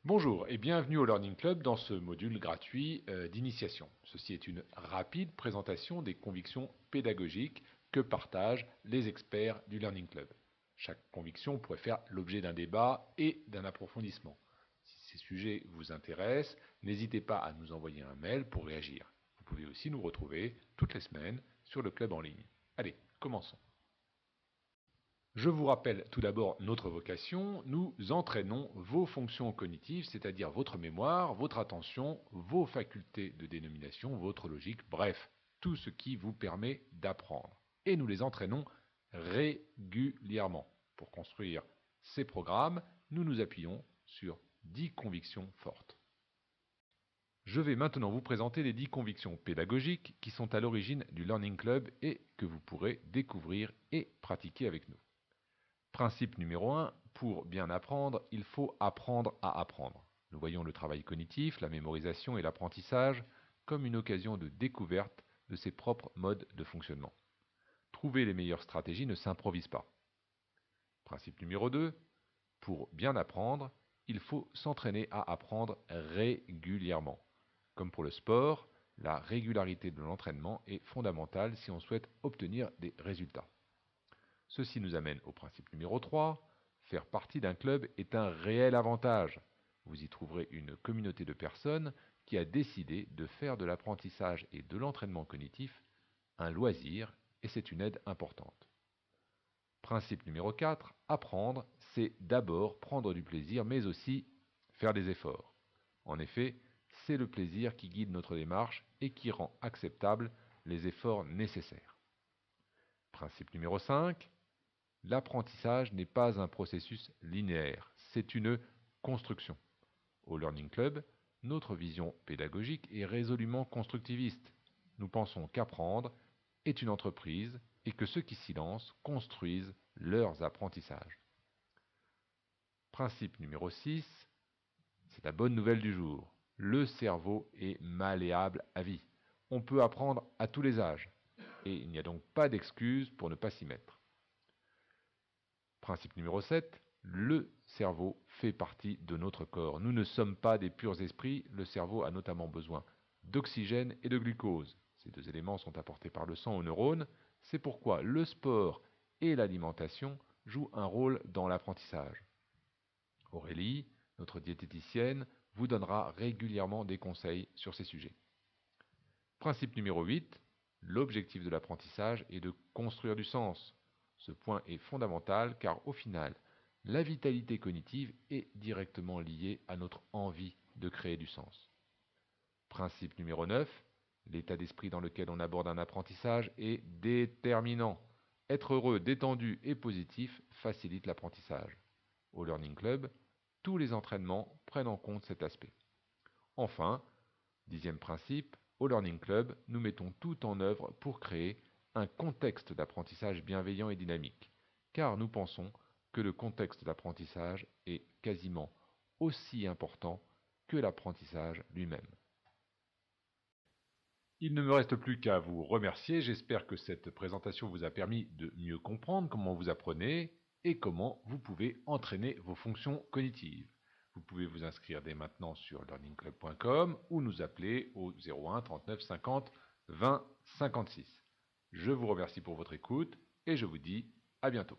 Bonjour et bienvenue au Learning Club dans ce module gratuit d'initiation. Ceci est une rapide présentation des convictions pédagogiques que partagent les experts du Learning Club. Chaque conviction pourrait faire l'objet d'un débat et d'un approfondissement. Si ces sujets vous intéressent, n'hésitez pas à nous envoyer un mail pour réagir. Vous pouvez aussi nous retrouver toutes les semaines sur le club en ligne. Allez, commençons. Je vous rappelle tout d'abord notre vocation. Nous entraînons vos fonctions cognitives, c'est-à-dire votre mémoire, votre attention, vos facultés de dénomination, votre logique, bref, tout ce qui vous permet d'apprendre. Et nous les entraînons régulièrement. Pour construire ces programmes, nous nous appuyons sur 10 convictions fortes. Je vais maintenant vous présenter les 10 convictions pédagogiques qui sont à l'origine du Learning Club et que vous pourrez découvrir et pratiquer avec nous. Principe numéro 1, pour bien apprendre, il faut apprendre à apprendre. Nous voyons le travail cognitif, la mémorisation et l'apprentissage comme une occasion de découverte de ses propres modes de fonctionnement. Trouver les meilleures stratégies ne s'improvise pas. Principe numéro 2, pour bien apprendre, il faut s'entraîner à apprendre régulièrement. Comme pour le sport, la régularité de l'entraînement est fondamentale si on souhaite obtenir des résultats. Ceci nous amène au principe numéro 3. Faire partie d'un club est un réel avantage. Vous y trouverez une communauté de personnes qui a décidé de faire de l'apprentissage et de l'entraînement cognitif un loisir et c'est une aide importante. Principe numéro 4. Apprendre, c'est d'abord prendre du plaisir mais aussi faire des efforts. En effet, c'est le plaisir qui guide notre démarche et qui rend acceptables les efforts nécessaires. Principe numéro 5. L'apprentissage n'est pas un processus linéaire, c'est une construction. Au Learning Club, notre vision pédagogique est résolument constructiviste. Nous pensons qu'apprendre est une entreprise et que ceux qui s'y lancent construisent leurs apprentissages. Principe numéro 6, c'est la bonne nouvelle du jour. Le cerveau est malléable à vie. On peut apprendre à tous les âges et il n'y a donc pas d'excuse pour ne pas s'y mettre. Principe numéro 7, le cerveau fait partie de notre corps. Nous ne sommes pas des purs esprits, le cerveau a notamment besoin d'oxygène et de glucose. Ces deux éléments sont apportés par le sang aux neurones, c'est pourquoi le sport et l'alimentation jouent un rôle dans l'apprentissage. Aurélie, notre diététicienne, vous donnera régulièrement des conseils sur ces sujets. Principe numéro 8, l'objectif de l'apprentissage est de construire du sens. Ce point est fondamental car au final, la vitalité cognitive est directement liée à notre envie de créer du sens. Principe numéro 9, l'état d'esprit dans lequel on aborde un apprentissage est déterminant. Être heureux, détendu et positif facilite l'apprentissage. Au Learning Club, tous les entraînements prennent en compte cet aspect. Enfin, 10e principe, au Learning Club, nous mettons tout en œuvre pour créer un contexte d'apprentissage bienveillant et dynamique, car nous pensons que le contexte d'apprentissage est quasiment aussi important que l'apprentissage lui-même. Il ne me reste plus qu'à vous remercier, j'espère que cette présentation vous a permis de mieux comprendre comment vous apprenez et comment vous pouvez entraîner vos fonctions cognitives. Vous pouvez vous inscrire dès maintenant sur learningclub.com ou nous appeler au 01 39 50 20 56. Je vous remercie pour votre écoute et je vous dis à bientôt.